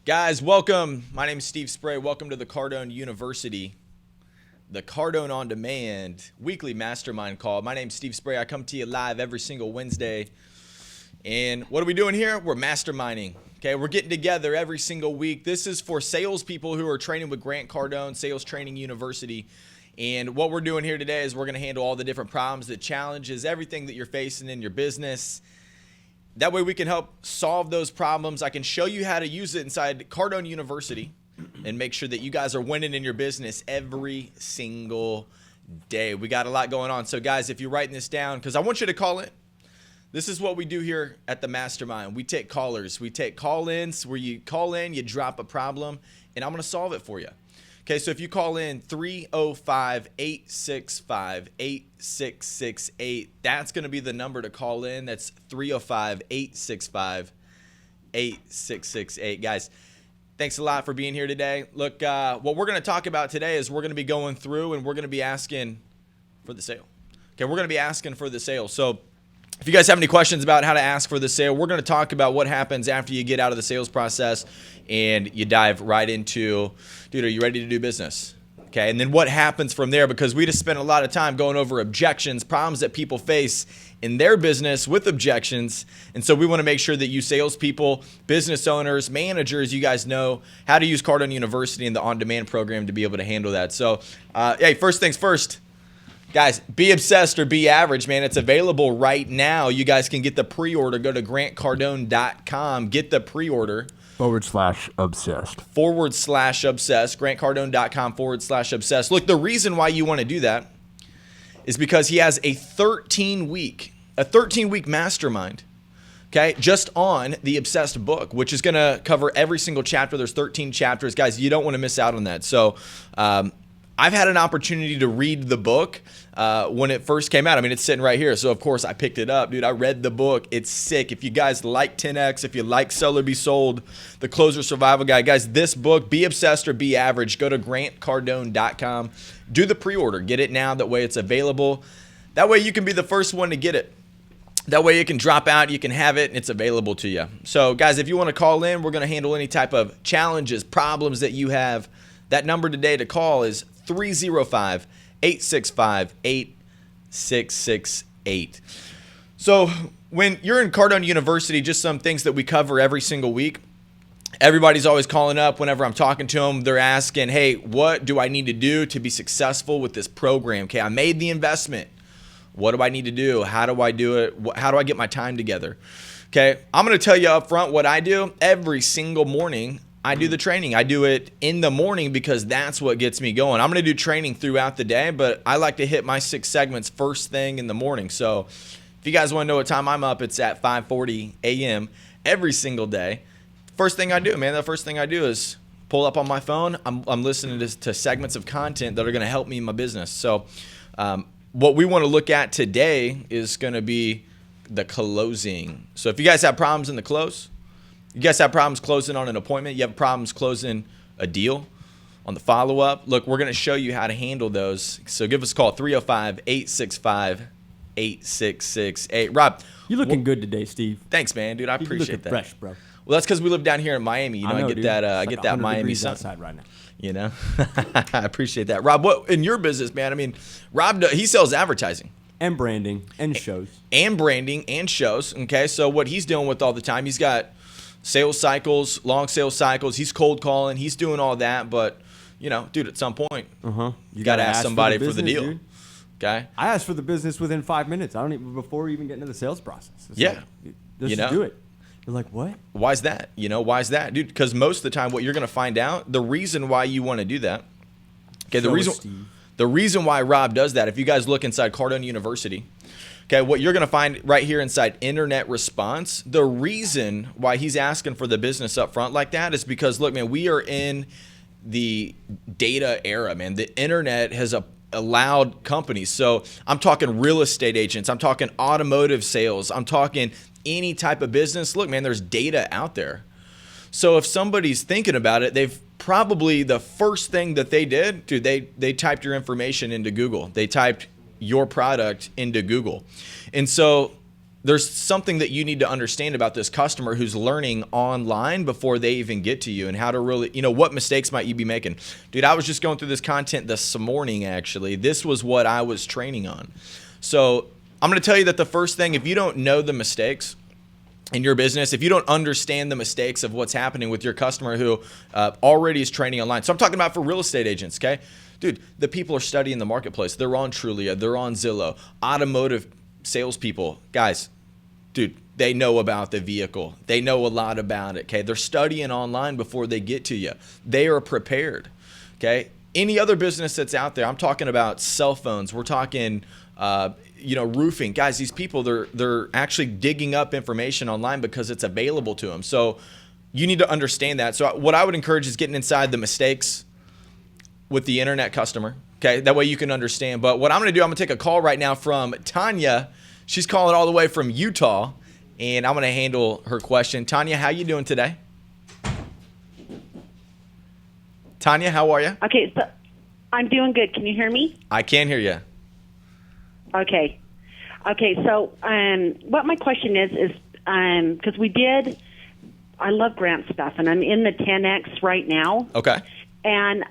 Guys, welcome. My name is Steve Spray. Welcome to the Cardone University, the Cardone On Demand weekly mastermind call. My name is Steve Spray. I come to you live every single Wednesday. And what are we doing here? We're masterminding. Okay, we're getting together every single week. This is for salespeople who are training with Grant Cardone Sales Training University. And what we're doing here today is we're going to handle all the different problems, the challenges, everything that you're facing in your business. That way we can help solve those problems. I can show you how to use it inside Cardone University and make sure that you guys are winning in your business every single day. We got a lot going on. So guys, if you're writing this down, because I want you to call in. This is what we do here at the Mastermind. We take callers. We take call-ins where you call in, you drop a problem, and I'm going to solve it for you. Okay, so if you call in 305-865-8668, that's going to be the number to call in. That's 305-865-8668. Guys, thanks a lot for being here today. Look, what we're going to talk about today is we're going to be going through and we're going to be asking for the sale. Okay, we're going to be asking for the sale. So if you guys have any questions about how to ask for the sale, we're going to talk about what happens after you get out of the sales process and you dive right into, dude, are you ready to do business? Okay, and then what happens from there, because we just spent a lot of time going over objections, problems that people face in their business with objections. And so we want to make sure that you salespeople, business owners, managers, you guys know how to use Cardone University and the on-demand program to be able to handle that. So, hey, first things first. Guys, be obsessed or be average, man. It's available right now. You guys can get the pre-order. Go to grantcardone.com. Get the pre-order. /obsessed. /obsessed. grantcardone.com /obsessed. Look, the reason why you want to do that is because he has a 13-week mastermind, okay, just on the Obsessed book, which is going to cover every single chapter. There's 13 chapters. Guys, you don't want to miss out on that. So, I've had an opportunity to read the book when it first came out. I mean, it's sitting right here. So, of course, I picked it up. Dude, I read the book. It's sick. If you guys like 10X, if you like Sell or Be Sold, The Closer Survival Guide, guys, this book, Be Obsessed or Be Average, go to grantcardone.com. Do the pre-order. Get it now. That way it's available. That way you can be the first one to get it. That way it can drop out, you can have it, and it's available to you. So, guys, if you want to call in, we're going to handle any type of challenges, problems that you have. That number today to call is 305-865-8668. So when you're in Cardone University, just some things that we cover every single week. Everybody's always calling up whenever I'm talking to them. They're asking, hey, what do I need to do to be successful with this program? Okay, I made the investment. What do I need to do? How do I do it? How do I get my time together? Okay, I'm going to tell you up front what I do every single morning. I do the training. I do it in the morning because that's what gets me going. I'm going to do training throughout the day, but I like to hit my 6 segments first thing in the morning. So if you guys want to know what time I'm up, it's at 5:40 a.m. every single day. First thing I do, man, the first thing I do is pull up on my phone. I'm listening to segments of content that are going to help me in my business. So what we want to look at today is going to be the closing. So if you guys have problems in the close, you guys have problems closing on an appointment, you have problems closing a deal on the follow-up, look, we're going to show you how to handle those. So give us a call, 305-865-8668. Rob. You're looking good today, Steve. Thanks, man. Dude, I appreciate that. Fresh, bro. Well, that's because we live down here in Miami. You know, I get dude. that It's get like that 100 Miami degrees sun. outside right now. You know? I appreciate that. Rob, what in your business, man? I mean, Rob, he sells advertising. And branding and shows. And branding and shows. Okay, so what he's dealing with all the time, he's got sales cycles, long sales cycles. He's cold calling. He's doing all that. But, you know, dude, at some point, you got to ask somebody for the deal. Dude. Okay? I asked for the business within 5 minutes. I don't even, before we even get into the sales process. It's yeah. Like, let's just do it. You're like, what? Why is that? You know, why is that? Dude, because most of the time what you're going to find out, the reason why you want to do that, okay, the reason why Rob does that, if you guys look inside Cardone University, okay, what you're going to find right here inside Internet Response, the reason why he's asking for the business up front like that is because, look, man, we are in the data era, man. The internet has allowed companies. So I'm talking real estate agents. I'm talking automotive sales. I'm talking any type of business. Look, man, there's data out there. So if somebody's thinking about it, they've probably the first thing that they did, dude, they typed your information into Google. They typed your product into Google. And so there's something that you need to understand about this customer who's learning online before they even get to you, and how to really, what mistakes might you be making. Dude, I was just going through this content this morning, actually. This was what I was training on. So I'm going to tell you that the first thing, if you don't know the mistakes in your business, if you don't understand the mistakes of what's happening with your customer who already is training online. So I'm talking about for real estate agents, okay? Dude, the people are studying the marketplace. They're on Trulia. They're on Zillow. Automotive salespeople, guys, dude, they know about the vehicle. They know a lot about it, okay? They're studying online before they get to you. They are prepared, okay? Any other business that's out there, I'm talking about cell phones. We're talking roofing. Guys, these people, they're actually digging up information online because it's available to them. So you need to understand that. So what I would encourage is getting inside the mistakes with the internet customer. Okay, that way you can understand. But what I'm going to do, I'm going to take a call right now from Tanya. She's calling all the way from Utah, and I'm going to handle her question. Tanya, how you doing today? Tanya, how are you? Okay, so I'm doing good. Can you hear me? I can hear you. Okay. So what my question is because I love grant stuff, and I'm in the 10X right now. Okay. And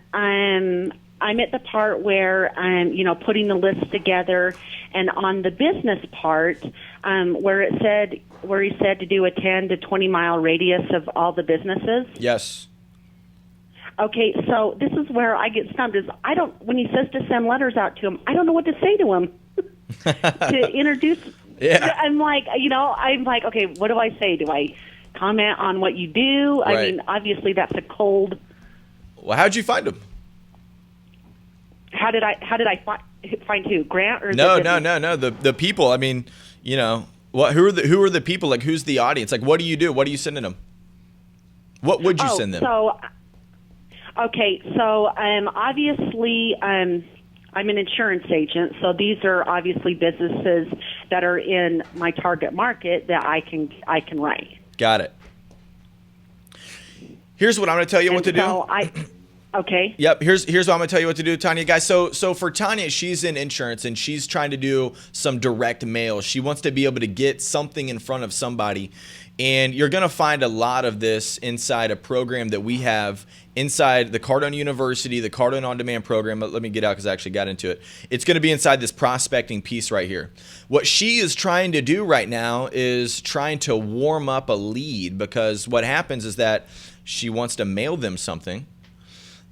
I'm at the part where I'm, putting the list together, and on the business part, where he said to do a 10 to 20 mile radius of all the businesses. Yes. Okay, so this is where I get stumped. When he says to send letters out to him, I don't know what to say to him to introduce. Yeah. I'm like, okay, what do I say? Do I comment on what you do? Right. I mean, obviously that's a cold. Well, how'd you find him? How did I find who? Grant or No. The people. I mean, who are the people? Like, who's the audience? Like, what do you do? What are you sending them? What would you send them? So obviously I'm an insurance agent, so these are obviously businesses that are in my target market that I can write. Got it. Here's what I'm going to tell you what to do. Okay. Yep. Here's what I'm going to tell you what to do, Tanya. Guys, so for Tanya, she's in insurance, and she's trying to do some direct mail. She wants to be able to get something in front of somebody. And you're going to find a lot of this inside a program that we have inside the Cardone University, the Cardone On Demand program. Let me get out because I actually got into it. It's going to be inside this prospecting piece right here. What she is trying to do right now is trying to warm up a lead, because what happens is that she wants to mail them something.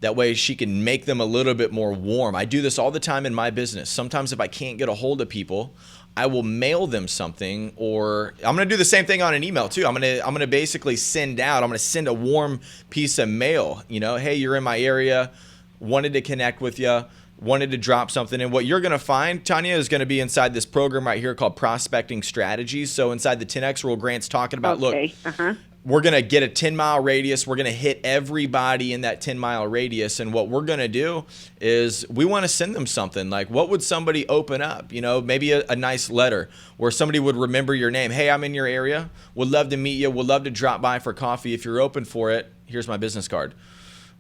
That way she can make them a little bit more warm. I do this all the time in my business. Sometimes if I can't get a hold of people, I will mail them something, or I'm going to do the same thing on an email too. I'm going to basically send a warm piece of mail. Hey, you're in my area, wanted to connect with you, wanted to drop something. And what you're going to find, Tanya, is going to be inside this program right here called Prospecting Strategies. So inside the 10X rule, Grant's talking about, look, we're going to get a 10-mile radius. We're going to hit everybody in that 10-mile radius. And what we're going to do is we want to send them something. Like, what would somebody open up? Maybe a nice letter where somebody would remember your name. Hey, I'm in your area. Would love to meet you. Would love to drop by for coffee. If you're open for it, here's my business card.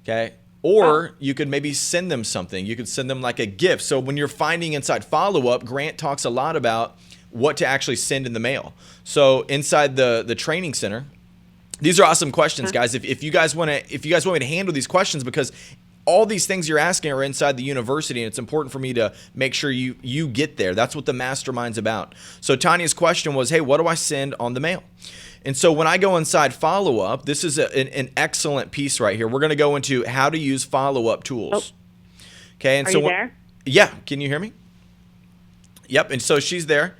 Okay. Or you could maybe send them something. You could send them like a gift. So when you're finding inside follow-up, Grant talks a lot about what to actually send in the mail. So inside the training center, these are awesome questions, guys. If you guys want me to handle these questions, because all these things you're asking are inside the university, and it's important for me to make sure you get there. That's what the mastermind's about. So Tanya's question was, hey, what do I send on the mail? And so when I go inside follow-up, this is an excellent piece right here. We're going to go into how to use follow-up tools. Okay, and are so you there? Yeah, can you hear me? Yep, and so she's there.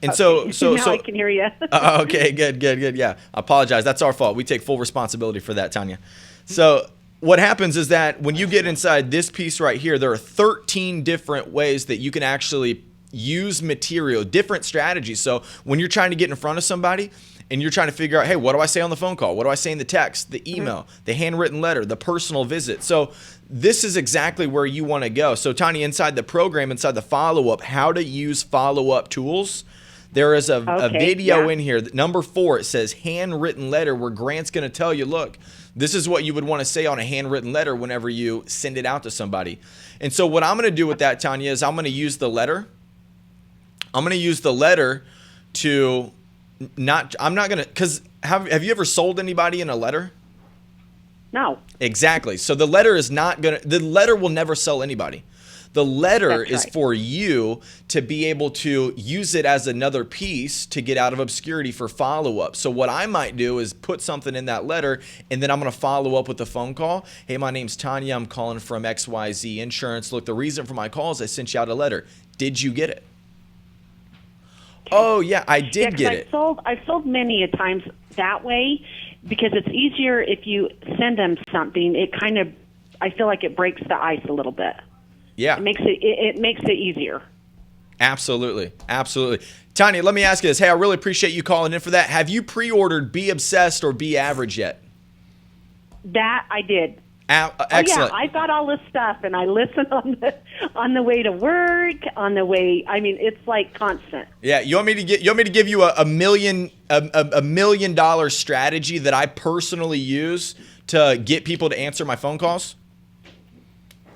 And so now I can hear you. Okay, good. Yeah, I apologize. That's our fault. We take full responsibility for that, Tanya. So what happens is that when you get inside this piece right here, there are 13 different ways that you can actually use material, different strategies. So when you're trying to get in front of somebody and you're trying to figure out, hey, what do I say on the phone call? What do I say in the text, the email, the handwritten letter, the personal visit? So this is exactly where you want to go. So Tanya, inside the program, inside the follow-up, how to use follow-up tools, there is a video in here. Number 4, it says handwritten letter, where Grant's going to tell you, look, this is what you would want to say on a handwritten letter whenever you send it out to somebody. And so what I'm going to do with that, Tanya, is I'm going to use the letter. I'm going to use the letter to not, I'm not going to, because have you ever sold anybody in a letter? No. Exactly. So the letter is not going to, the letter will never sell anybody. The letter That's is right. for you to be able to use it as another piece to get out of obscurity for follow-up. So what I might do is put something in that letter, and then I'm going to follow up with a phone call. Hey, my name's Tanya. I'm calling from XYZ Insurance. Look, the reason for my call is I sent you out a letter. Did you get it? Oh, yeah, I did get it. I've sold many a times that way because it's easier if you send them something. It kind of, I feel like it breaks the ice a little bit. Yeah. It makes it easier. Absolutely. Absolutely. Tanya, let me ask you this. Hey, I really appreciate you calling in for that. Have you pre-ordered Be Obsessed or Be Average yet? That I did. Excellent. Oh, yeah, I've got all this stuff, and I listen on the way to work, on the way. I mean, it's like constant. Yeah, you want me to give you a $1 million strategy that I personally use to get people to answer my phone calls?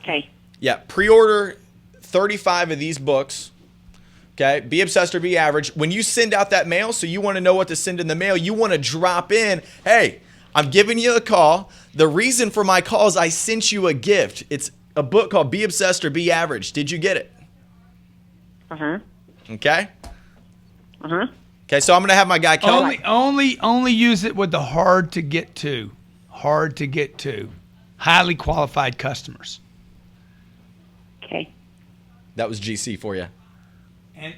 Okay. Yeah, pre-order 35 of these books. Okay, Be Obsessed or Be Average. When you send out that mail, so you want to know what to send in the mail, you want to drop in, hey, I'm giving you a call. The reason for my call is I sent you a gift. It's a book called Be Obsessed or Be Average. Did you get it? Uh-huh. Okay. Uh-huh. Okay, so I'm going to have my guy call. Only use it with the hard to get to, highly qualified customers. Okay. That was GC for you.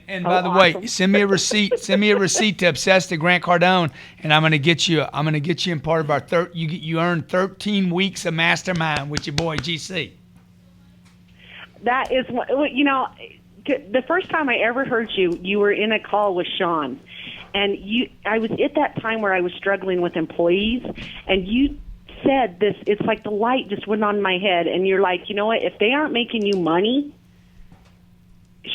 And by the way, awesome. send me a receipt. Send me a receipt to Obsessed to Grant Cardone, and I'm gonna get you in part of our you earn 13 weeks of MasterMind with your boy GC. That is, the first time I ever heard you, you were in a call with Sean, and I was at that time where I was struggling with employees, and you said this. It's like the light just went on my head, and you're like, you know what? If they aren't making you money,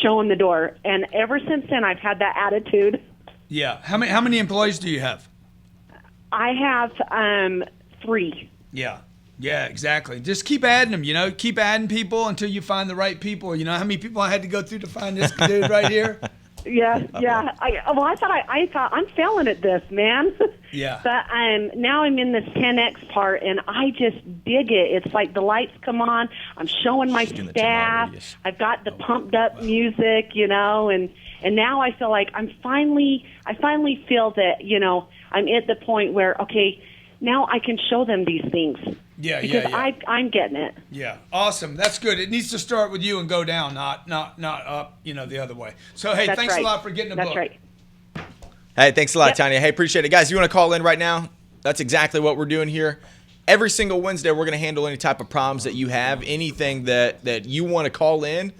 show them the door. And ever since then, I've had that attitude. Yeah. How many employees do you have? I have 3. Yeah. Yeah, exactly. Just keep adding them, keep adding people until you find the right people. You know how many people I had to go through to find this dude right here? Yeah. I thought I'm failing at this, man. Yeah. But now I'm in this 10X part, and I just dig it. It's like the lights come on. I'm showing my staff. I've got the pumped up music, and now I feel like I finally feel that, I'm at the point where, okay, now I can show them these things. Yeah, because I'm getting it. Yeah, awesome. That's good. It needs to start with you and go down, not up, the other way. So, hey, thanks a lot for getting a book. That's right. Hey, thanks a lot, Yep. Tanya. Hey, appreciate it. Guys, you want to call in right now? That's exactly what we're doing here. Every single Wednesday, we're going to handle any type of problems that you have, anything that you want to call in.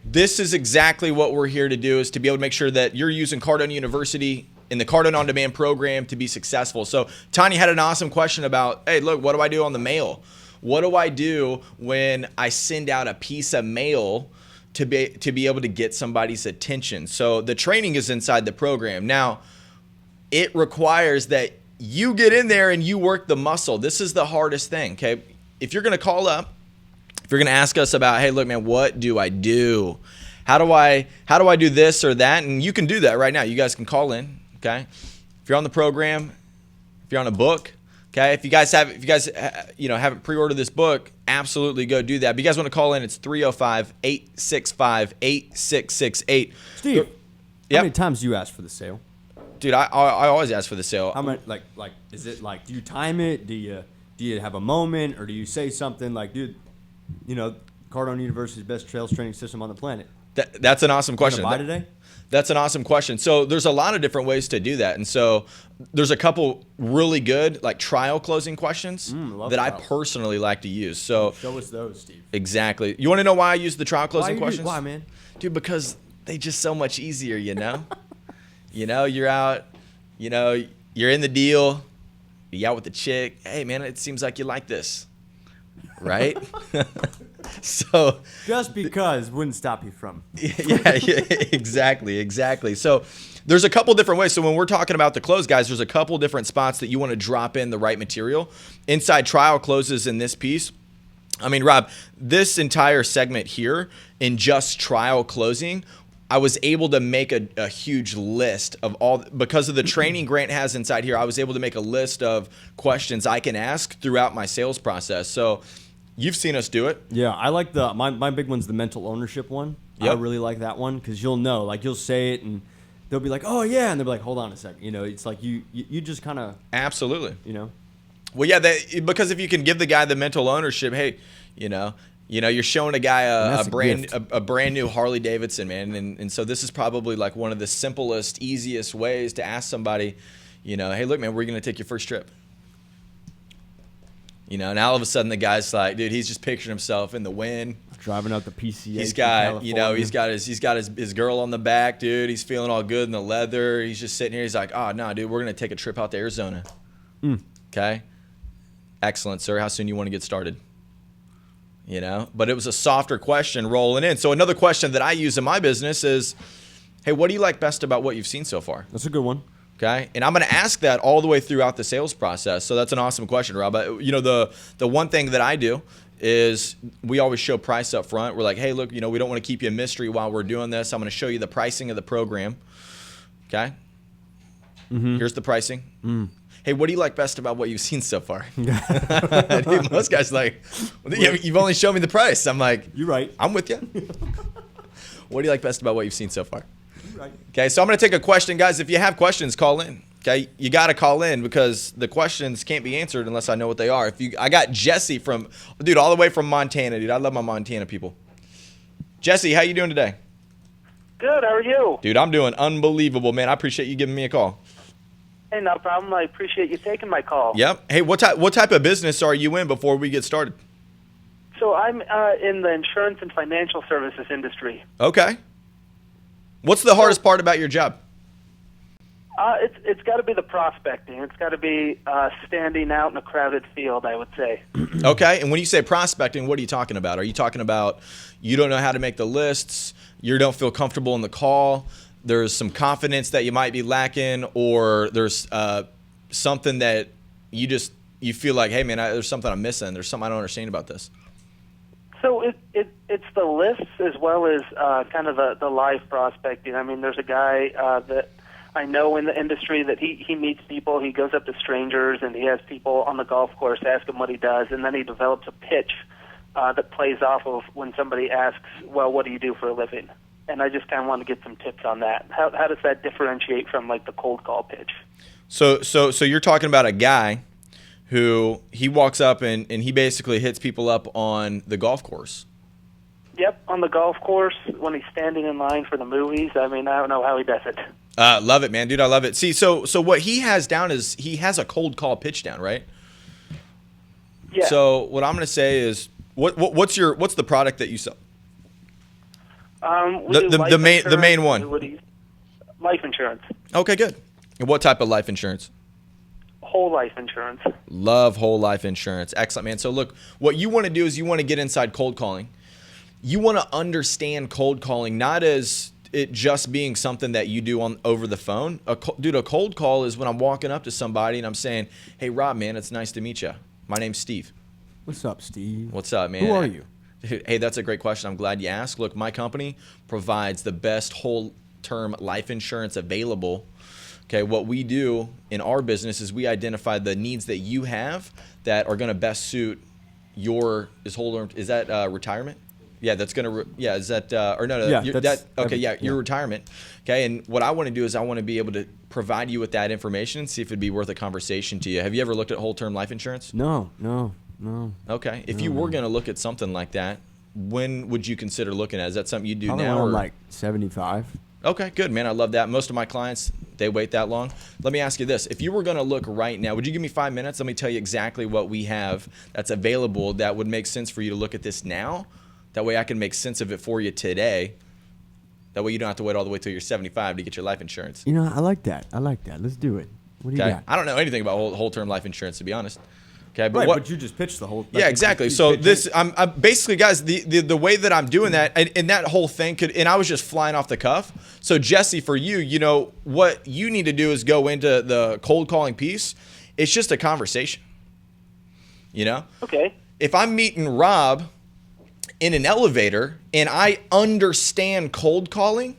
This is exactly what we're here to do, is to be able to make sure that you're using Cardone University in the Cardone On Demand program to be successful. So Tanya had an awesome question about, hey, look, what do I do on the mail? What do I do when I send out a piece of mail to be able to get somebody's attention? So the training is inside the program. Now, it requires that you get in there and you work the muscle. This is the hardest thing, okay? If you're going to call up, if you're going to ask us about, hey, look, man, what do I do? How do I do this or that? And you can do that right now. You guys can call in, okay? If you're on the program, if you're on a book, okay? If you guys haven't pre-ordered this book, absolutely go do that. If you guys want to call in, it's 305-865-8668. Steve, Yep. how many times do you ask for the sale? Dude, I always ask for the sale. How many, like, is it like, do you time it? Do you have a moment, or do you say something like, dude, Cardone University's best sales training system on the planet? That's an awesome question. Buy today? That's an awesome question. So there's a lot of different ways to do that. And so there's a couple really good trial closing questions that I personally like to use. So show us those, Steve. Exactly. You want to know why I use the trial closing questions? Why, man? Dude, because they just so much easier, you're out, you're in the deal, you're out with the chick. Hey, man, it seems like you like this, right? So just because wouldn't stop you from. yeah, exactly. So there's a couple different ways. So when we're talking about the close, guys, there's a couple different spots that you want to drop in the right material. Inside trial closes in this piece. I mean, Rob, this entire segment here in just trial closing, I was able to make a huge list of all, because of the training Grant has inside here, I was able to make a list of questions I can ask throughout my sales process. So you've seen us do it. Yeah, I like my big one's the mental ownership one. Yep. I really like that one because you'll know, like you'll say it and they'll be like, oh yeah, and they'll be like, hold on a second. You know, it's like you just kind of. Absolutely. You know. Well, yeah, because if you can give the guy the mental ownership, hey, you're showing a guy a brand new Harley Davidson, man, and so this is probably like one of the simplest, easiest ways to ask somebody, hey, look, man, we're gonna take your first trip. And all of a sudden the guy's like, dude, he's just picturing himself in the wind, driving out the PCA. He's got, he's got his girl on the back, dude. He's feeling all good in the leather. He's just sitting here. He's like, oh no, dude, we're gonna take a trip out to Arizona. Okay, excellent, sir. How soon you want to get started? But it was a softer question rolling in. So another question that I use in my business is, hey, what do you like best about what you've seen so far? That's a good one. Okay, and I'm going to ask that all the way throughout the sales process. So that's an awesome question, Rob. The one thing that I do is we always show price up front. We're like, hey, look, we don't want to keep you a mystery while we're doing this. I'm going to show you the pricing of the program. Okay, Here's the pricing. Hey, what do you like best about what you've seen so far? Dude, most guys are like, you've only shown me the price. I'm like, you're right. I'm with you. What do you like best about what you've seen so far? Right. Okay, so I'm going to take a question. Guys, if you have questions, call in. Okay, you got to call in because the questions can't be answered unless I know what they are. I got Jesse all the way from Montana, dude. I love my Montana people. Jesse, how you doing today? Good, how are you? Dude, I'm doing unbelievable, man. I appreciate you giving me a call. Hey, no problem. I appreciate you taking my call. Yep. Hey, what type of business are you in before we get started? So I'm in the insurance and financial services industry. Okay. What's the hardest part about your job? It's got to be the prospecting. It's got to be standing out in a crowded field, I would say. Okay. And when you say prospecting, what are you talking about? Are you talking about you don't know how to make the lists, you don't feel comfortable in the call, there's some confidence that you might be lacking, or there's something that you feel like, hey, man, there's something I'm missing. There's something I don't understand about this. So it's the lists as well as kind of the live prospecting. I mean, there's a guy that I know in the industry that he meets people. He goes up to strangers and he has people on the golf course ask him what he does, and then he develops a pitch that plays off of when somebody asks, well, what do you do for a living? And I just kind of want to get some tips on that. How does that differentiate from like the cold call pitch? So you're talking about a guy who he walks up and he basically hits people up on the golf course. Yep, on the golf course when he's standing in line for the movies. I mean, I don't know how he does it. Love it, man, dude. I love it. See, so what he has down is he has a cold call pitch down, right? Yeah. So what I'm going to say is, what's the product that you sell? The main one. Annuities, life insurance. Okay, good. And what type of life insurance? Whole life insurance. Love whole life insurance. Excellent, man. So look, what you want to do is you want to get inside cold calling. You want to understand cold calling, not as it just being something that you do over the phone. A cold call is when I'm walking up to somebody and I'm saying, hey, Rob, man, it's nice to meet you. My name's Steve. What's up, Steve? What's up, man? Who are you? Hey, that's a great question. I'm glad you asked. Look, my company provides the best whole-term life insurance available. Okay, what we do in our business is we identify the needs that you have that are going to best suit your retirement? Yeah, that's going to is that or no Yeah, your retirement. Okay, and what I want to do is I want to be able to provide you with that information and see if it'd be worth a conversation to you. Have you ever looked at whole-term life insurance? No. Okay. If you were going to look at something like that, when would you consider looking at it? Is that something you do Probably now? Around or? like 75. Okay, good, man. I love that. Most of my clients, they wait that long. Let me ask you this. If you were going to look right now, would you give me 5 minutes? Let me tell you exactly what we have that's available that would make sense for you to look at this now. That way I can make sense of it for you today. That way you don't have to wait all the way till you're 75 to get your life insurance. You know, I like that. Let's do it. What do you got? I don't know anything about whole-term life insurance, to be honest. Okay, but you just pitched the whole. Yeah, exactly. So I'm basically, guys, the way that I'm doing that, and that whole thing and I was just flying off the cuff. So Jesse, for you, what you need to do is go into the cold calling piece. It's just a conversation. Okay. If I'm meeting Rob in an elevator and I understand cold calling,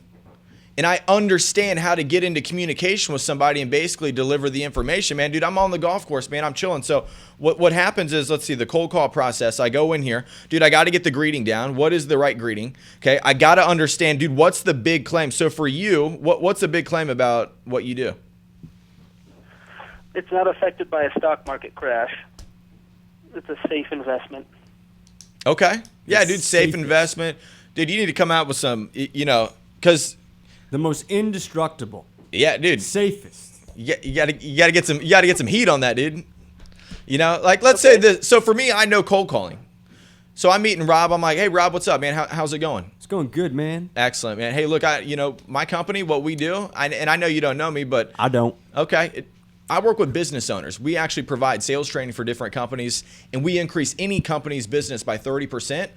and I understand how to get into communication with somebody and basically deliver the information, man, dude, I'm on the golf course, man. I'm chilling. So what happens is, let's see, the cold call process. I go in here, dude, I got to get the greeting down. What is the right greeting? Okay. I got to understand, dude, what's the big claim? So for you, what's the big claim about what you do? It's not affected by a stock market crash. It's a safe investment. Okay. Yeah, dude, safe safest. investment. Dude, you need to come out with some, because The most indestructible, yeah, dude, safest. you gotta get some heat on that, dude. Like let's say this. So for me, I know cold calling. So I'm meeting Rob. I'm like, hey, Rob, what's up, man? How's it going? It's going good, man. Excellent, man. Hey, look, my company, what we do, and I know you don't know me, but I don't. okay. I work with business owners. We actually provide sales training for different companies, and we increase any company's business by 30%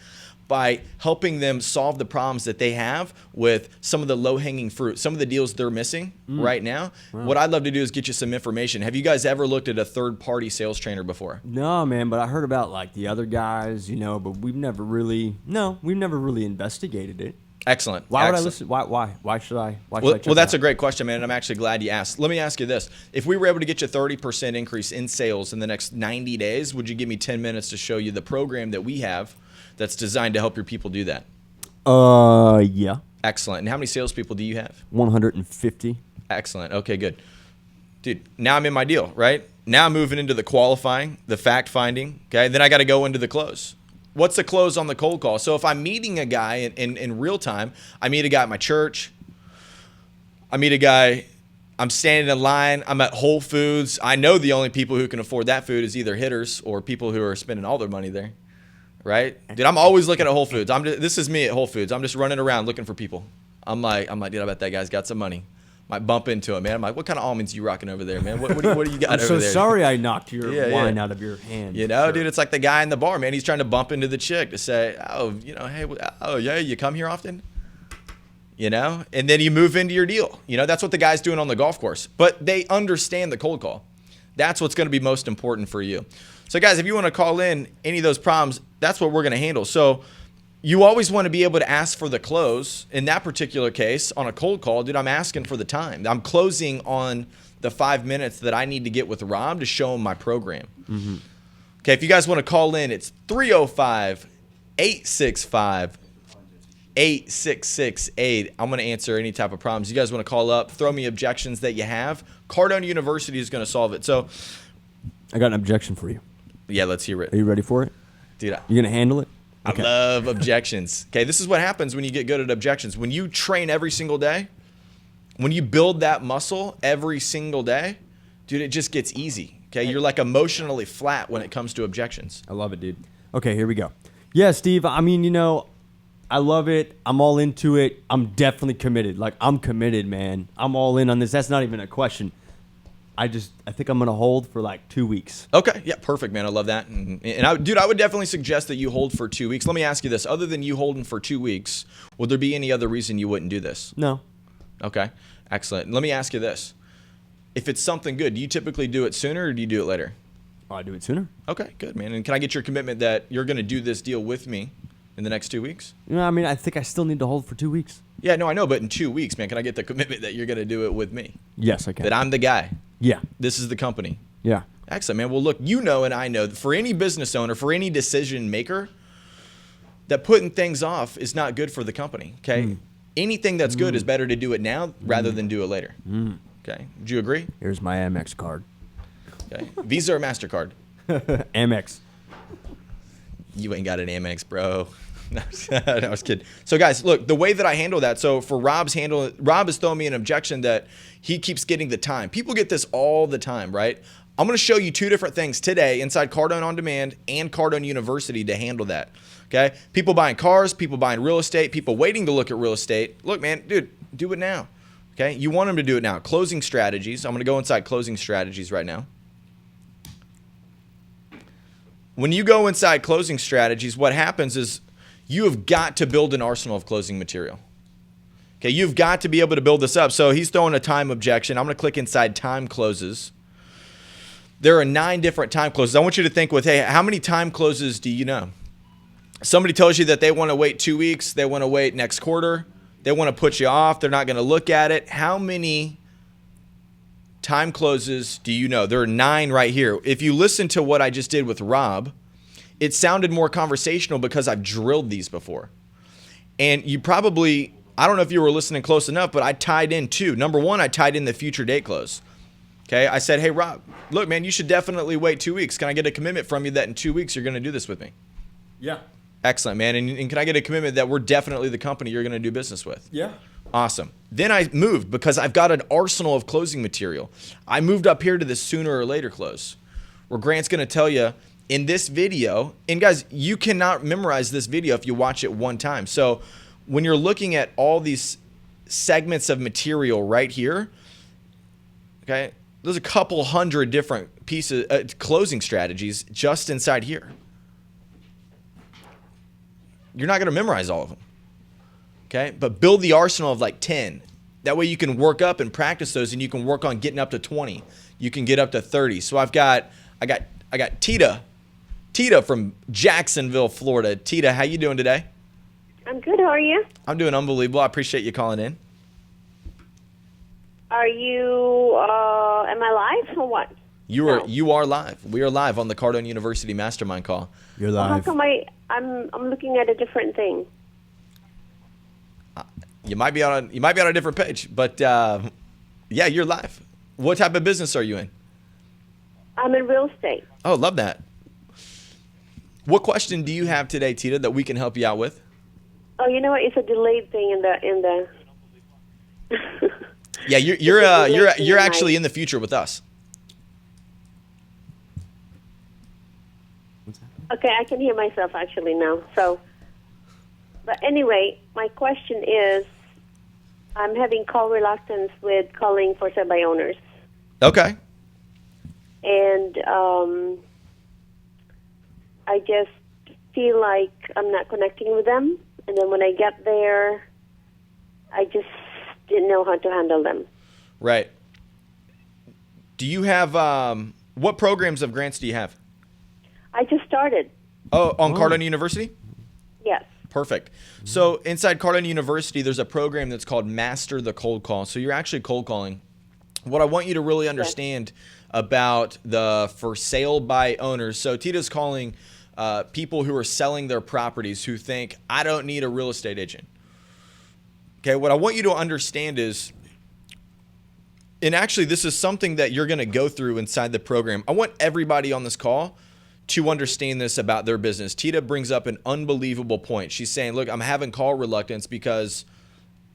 by helping them solve the problems that they have with some of the low-hanging fruit, some of the deals they're missing right now. Wow. What I'd love to do is get you some information. Have you guys ever looked at a third-party sales trainer before? No, man, but I heard about like the other guys, but we've never really investigated it. Excellent. Why would I Excellent. listen? Why should I? Well, that's a great question, man, and I'm actually glad you asked. Let me ask you this. If we were able to get you a 30% increase in sales in the next 90 days, would you give me 10 minutes to show you the program that we have that's designed to help your people do that? Yeah. Excellent. And how many salespeople do you have? 150. Excellent. Okay, good. Dude, now I'm in my deal, right? Now I'm moving into the qualifying, the fact finding, okay? Then I got to go into the close. What's the close on the cold call? So if I'm meeting a guy in real time, I meet a guy at my church. I meet a guy, I'm standing in line. I'm at Whole Foods. I know the only people who can afford that food is either hitters or people who are spending all their money there, right? Dude, I'm always looking at Whole Foods. This is me at Whole Foods. I'm just running around looking for people. I'm like, dude, I bet that guy's got some money. Might bump into him, man. I'm like, what kind of almonds you rocking over there, man? What do you got I'm over so there? sorry I knocked your wine out of your hand. Dude, it's like the guy in the bar, man. He's trying to bump into the chick to say, hey, yeah, you come here often? And then you move into your deal. That's what the guy's doing on the golf course. But they understand the cold call. That's what's going to be most important for you. So, guys, if you want to call in any of those problems, that's what we're going to handle. So, you always want to be able to ask for the close. In that particular case, on a cold call, dude, I'm asking for the time. I'm closing on the 5 minutes that I need to get with Rob to show him my program. Mm-hmm. Okay, if you guys want to call in, it's 305-865-8668. I'm going to answer any type of problems. You guys want to call up, throw me objections that you have. Cardone University is going to solve it. So, I got an objection for you. Yeah, let's hear it. Are you ready for it? Dude, you going to handle it? Okay. I love objections. Okay, this is what happens when you get good at objections. When you train every single day, when you build that muscle every single day, dude, it just gets easy. Okay, you're like emotionally flat when it comes to objections. I love it, dude. Okay, here we go. Yeah, Steve, I mean, I love it. I'm all into it. I'm definitely committed. Like, I'm committed, man. I'm all in on this. That's not even a question. I think I'm going to hold for like 2 weeks. Okay. Yeah, perfect, man. I love that. And I would definitely suggest that you hold for 2 weeks. Let me ask you this. Other than you holding for 2 weeks, would there be any other reason you wouldn't do this? No. Okay. Excellent. Let me ask you this. If it's something good, do you typically do it sooner or do you do it later? Oh, I do it sooner. Okay, good, man. And can I get your commitment that you're going to do this deal with me in the next 2 weeks? I mean, I think I still need to hold for 2 weeks. Yeah, no, I know. But in 2 weeks, man, can I get the commitment that you're going to do it with me? Yes, I can. That I'm the guy. Yeah. This is the company. Yeah. Excellent, man. Well, look, and I know that for any business owner, for any decision maker, that putting things off is not good for the company, okay? Anything that's good is better to do it now rather than do it later, okay? Do you agree? Here's my Amex card. Okay. Visa or MasterCard? Amex. You ain't got an Amex, bro. No, I was kidding. So, guys, look, the way that I handle that, so for Rob is throwing me an objection that he keeps getting the time. People get this all the time, right? I'm going to show you two different things today inside Cardone On Demand and Cardone University to handle that, okay? People buying cars, people buying real estate, people waiting to look at real estate. Look, man, dude, do it now, okay? You want them to do it now. Closing strategies. I'm going to go inside closing strategies right now. When you go inside closing strategies, what happens is you have got to build an arsenal of closing material. Okay, you've got to be able to build this up. So he's throwing a time objection. I'm going to click inside time closes. There are 9 different time closes. I want you to think with, hey, how many time closes do you know? Somebody tells you that they want to wait 2 weeks. They want to wait next quarter. They want to put you off. They're not going to look at it. How many time closes do you know? There are 9 right here. If you listen to what I just did with Rob, it sounded more conversational because I've drilled these before. And you probably, I don't know if you were listening close enough, but I tied in 2. Number 1, I tied in the future date close. Okay, I said, hey, Rob, look, man, you should definitely wait 2 weeks. Can I get a commitment from you that in 2 weeks you're going to do this with me? Yeah. Excellent, man. And can I get a commitment that we're definitely the company you're going to do business with? Yeah. Awesome. Then I moved because I've got an arsenal of closing material. I moved up here to the sooner or later close, where Grant's going to tell you in this video, and guys, you cannot memorize this video if you watch it one time. So when you're looking at all these segments of material right here, okay, there's a couple hundred different pieces, closing strategies just inside here. You're not going to memorize all of them. Okay, but build the arsenal of like 10. That way you can work up and practice those, and you can work on getting up to 20. You can get up to 30. So I got Tita from Jacksonville, Florida. Tita, how you doing today? I'm good. How are you? I'm doing unbelievable. I appreciate you calling in. Are you? Am I live or what? You are live. We are live on the Cardone University MasterMind call. You're Well, how live. come I'm looking at a different thing? You might be on a different page, but yeah, you're live. What type of business are you in? I'm in real estate. Oh, love that. What question do you have today, Tita, that we can help you out with? Oh, you know what? It's a delayed thing in the. Yeah, you're actually in the future with us. Okay, I can hear myself actually now. So, but anyway, my question is, I'm having call reluctance with calling for sale by owners, Okay. and I just feel like I'm not connecting with them. And then when I get there, I just didn't know how to handle them. Right. Do you have what programs of grants do you have? I just started. Oh, on Cardone University? Yes. Perfect. So inside Cardone University, there's a program that's called Master the Cold Call. So you're actually cold calling. What I want you to really understand about the for sale by owners. So Tita's calling people who are selling their properties who think, I don't need a real estate agent. Okay, what I want you to understand is, and actually this is something that you're going to go through inside the program. I want everybody on this call to understand this about their business. Tita brings up an unbelievable point. She's saying, look, I'm having call reluctance because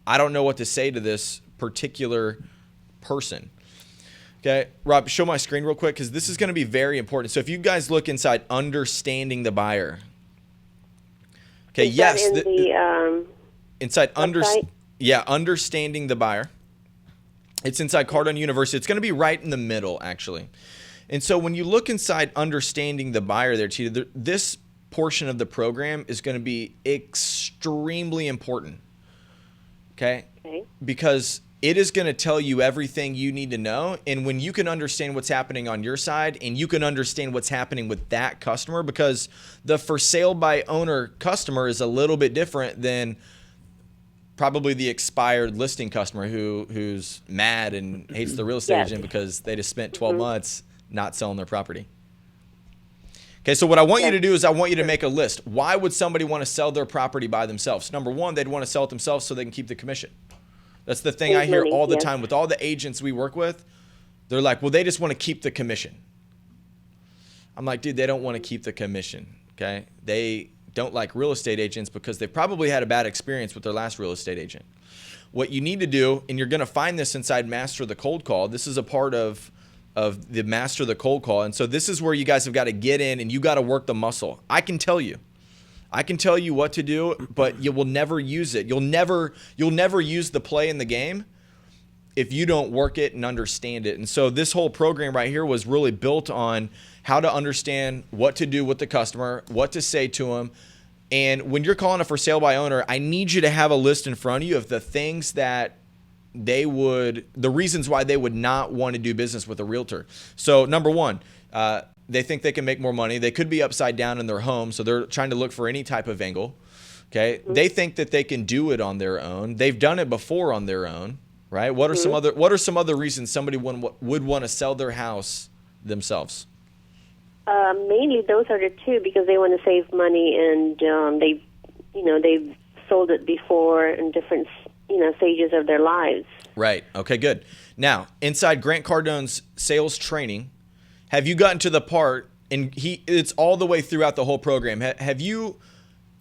I don't know what to say to this particular person. Okay, Rob, show my screen real quick because this is going to be very important. So if you guys look inside understanding the buyer. Okay, Is yes. that in inside website? understanding the buyer. It's inside Cardone University. It's going to be right in the middle, actually. And so when you look inside understanding the buyer there, Tita, this portion of the program is going to be extremely important. Okay? Because it is going to tell you everything you need to know. And when you can understand what's happening on your side and you can understand what's happening with that customer, because the for sale by owner customer is a little bit different than probably the expired listing customer who's mad and hates the real estate agent because they just spent 12 months not selling their property. Okay, so what I want you to do is I want you to make a list. Why would somebody want to sell their property by themselves? Number one, they'd want to sell it themselves so they can keep the commission. That's the thing I hear all the time with all the agents we work with. They're like, well, they just want to keep the commission. I'm like, dude, they don't want to keep the commission, okay? They don't like real estate agents because they probably had a bad experience with their last real estate agent. What you need to do, and you're going to find this inside Master the Cold Call. This is a part of the Master the Cold Call. And so this is where you guys have got to get in and you got to work the muscle. I can tell you what to do, but you will never use it. You'll never use the play in the game if you don't work it and understand it. And so this whole program right here was really built on how to understand what to do with the customer, what to say to them. And when you're calling a for sale by owner, I need you to have a list in front of you of the things that the reasons why they would not want to do business with a realtor. So number one, they think they can make more money. They could be upside down in their home, so they're trying to look for any type of angle. Okay, they think that they can do it on their own. They've done it before on their own, right? What are some other reasons somebody would want to sell their house themselves? Mainly those are the two, because they want to save money, and they've sold it before in different stages of their lives. Right. Okay, good. Now, inside Grant Cardone's sales training, have you gotten to the part, and it's all the way throughout the whole program, have you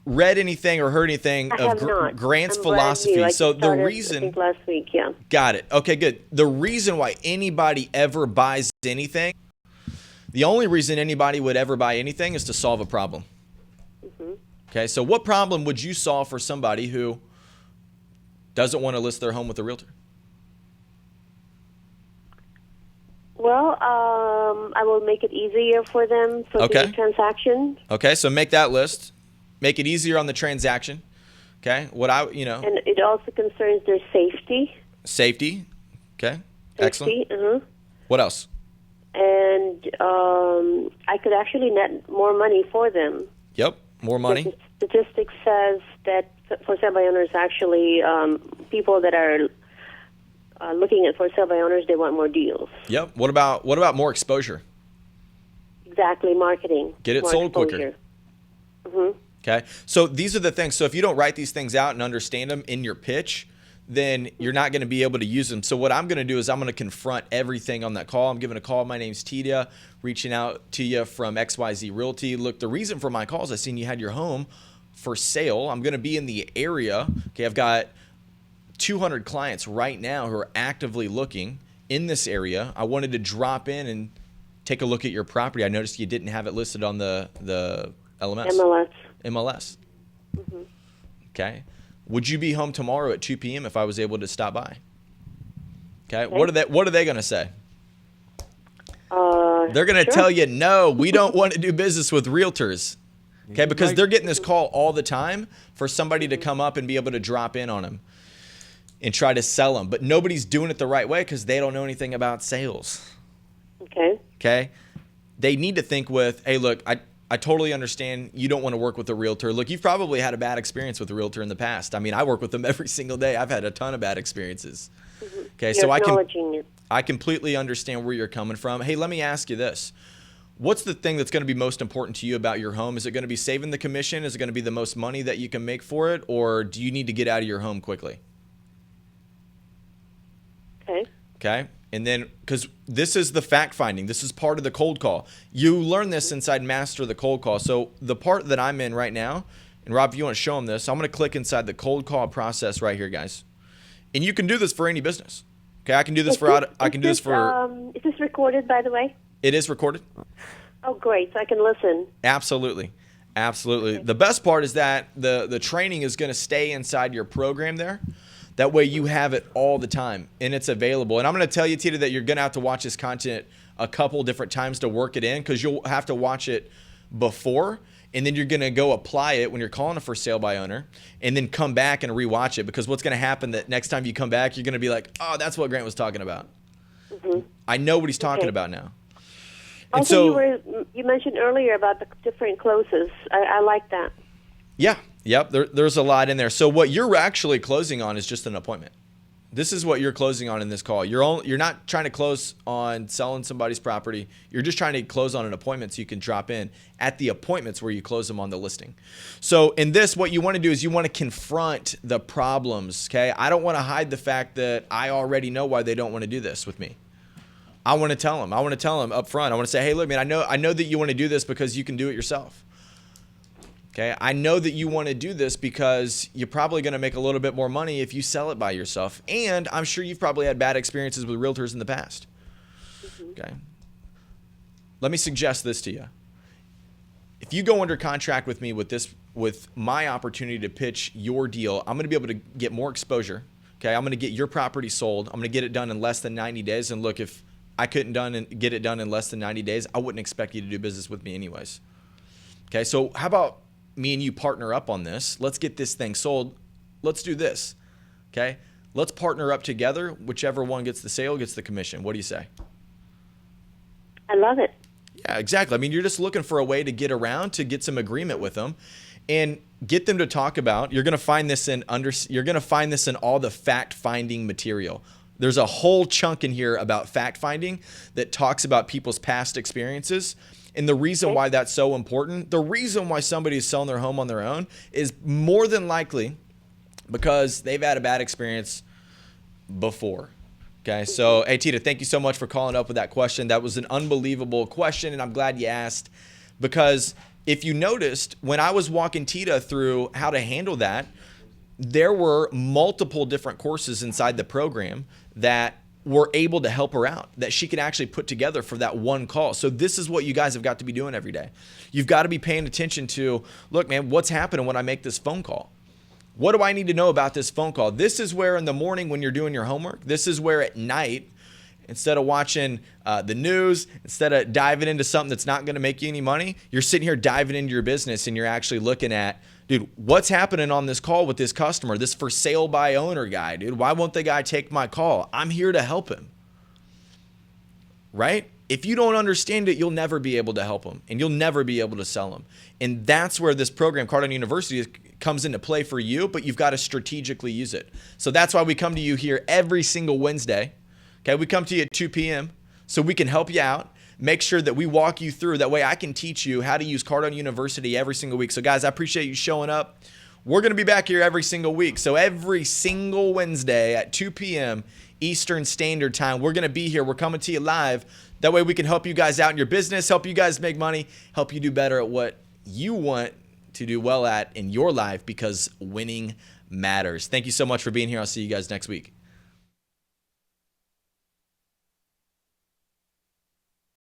read anything or heard anything of Grant's philosophy? So the reason, I think last week, yeah. Got it. Okay, good. The reason why anybody ever buys anything, the only reason anybody would ever buy anything is to solve a problem. Okay, so what problem would you solve for somebody who doesn't want to list their home with a realtor? Well, I will make it easier for them for the transaction. Okay, so make that list. Make it easier on the transaction. Okay, And it also concerns their safety. Safety. Okay, excellent. What else? And I could actually net more money for them. Yep, more money. The statistics says that for sale by owners, actually, people that are looking at for sale by owners, they want more deals. Yep. What about more exposure? Exactly, marketing. Get it sold quicker. Okay. So these are the things. So if you don't write these things out and understand them in your pitch, then you're not going to be able to use them. So what I'm going to do is I'm going to confront everything on that call. I'm giving a call. My name's Tidia, reaching out to you from XYZ Realty. Look, the reason for my calls, I seen you had your home for sale. I'm going to be in the area. Okay, I've got 200 clients right now who are actively looking in this area. I wanted to drop in and take a look at your property. I noticed you didn't have it listed on the MLS. Okay. Would you be home tomorrow at 2 p.m. if I was able to stop by? Okay. What are they going to say? They're going to tell you, no, we don't want to do business with realtors. Okay, because they're getting this call all the time for somebody to come up and be able to drop in on them and try to sell them. But nobody's doing it the right way because they don't know anything about sales. Okay. They need to think with, hey, look, I totally understand you don't want to work with a realtor. Look, you've probably had a bad experience with a realtor in the past. I mean, I work with them every single day. I've had a ton of bad experiences. Okay, so I completely understand where you're coming from. Hey, let me ask you this. What's the thing that's going to be most important to you about your home? Is it going to be saving the commission? Is it going to be the most money that you can make for it? Or do you need to get out of your home quickly? Okay. And then, because this is the fact finding, this is part of the cold call. You learn this inside Master the Cold Call. So the part that I'm in right now, and Rob, if you want to show them this, I'm going to click inside the cold call process right here, guys. And you can do this for any business. Okay, I can do this Is this recorded, by the way? It is recorded. Oh, great. So I can listen. Absolutely. The best part is that the training is going to stay inside your program there. That way you have it all the time and it's available. And I'm going to tell you, Tita, that you're going to have to watch this content a couple different times to work it in, because you'll have to watch it before, and then you're going to go apply it when you're calling a for sale by owner, and then come back and rewatch it, because what's going to happen that next time you come back, you're going to be like, oh, that's what Grant was talking about. I know what he's talking about now. And also, you mentioned earlier about the different closes. I like that. Yeah. Yep. There's a lot in there. So what you're actually closing on is just an appointment. This is what you're closing on in this call. You're not trying to close on selling somebody's property. You're just trying to close on an appointment so you can drop in at the appointments where you close them on the listing. So in this, what you want to do is you want to confront the problems. Okay. I don't want to hide the fact that I already know why they don't want to do this with me. I want to tell them. Up front. I want to say, hey, look, man, I know that you want to do this because you can do it yourself. Okay, I know that you want to do this because you're probably going to make a little bit more money if you sell it by yourself. And I'm sure you've probably had bad experiences with realtors in the past. Okay. Let me suggest this to you. If you go under contract with me with my opportunity to pitch your deal, I'm going to be able to get more exposure. Okay, I'm going to get your property sold. I'm going to get it done in less than 90 days. And look, if I couldn't get it done in less than 90 days, I wouldn't expect you to do business with me anyways. Okay, so how about me and you partner up on this? Let's get this thing sold. Let's do this. Okay, let's partner up together. Whichever one gets the sale gets the commission. What do you say? I love it. Yeah, exactly. I mean, you're just looking for a way to get around, to get some agreement with them. and get them to talk about. You're going to find this in all the fact-finding material. There's a whole chunk in here about fact-finding that talks about people's past experiences. And the reason why that's so important, the reason why somebody is selling their home on their own is more than likely because they've had a bad experience before. Okay, so hey, Tita, thank you so much for calling up with that question. That was an unbelievable question, and I'm glad you asked, because if you noticed, when I was walking Tita through how to handle that, there were multiple different courses inside the program that were able to help her out, that she could actually put together for that one call. So this is what you guys have got to be doing every day. You've got to be paying attention to, look, man, what's happening when I make this phone call? What do I need to know about this phone call? This is where in the morning when you're doing your homework, this is where at night, instead of watching the news, instead of diving into something that's not going to make you any money, you're sitting here diving into your business and you're actually looking at, dude, what's happening on this call with this customer, this for sale by owner guy, dude? Why won't the guy take my call? I'm here to help him, right? If you don't understand it, you'll never be able to help him and you'll never be able to sell him. And that's where this program, Cardone University, comes into play for you, but you've got to strategically use it. So that's why we come to you here every single Wednesday. Okay, we come to you at 2 p.m. so we can help you out, make sure that we walk you through. That way I can teach you how to use Cardone University every single week. So guys, I appreciate you showing up. We're going to be back here every single week. So every single Wednesday at 2 p.m. Eastern Standard Time, we're going to be here. We're coming to you live. That way we can help you guys out in your business, help you guys make money, help you do better at what you want to do well at in your life, because winning matters. Thank you so much for being here. I'll see you guys next week.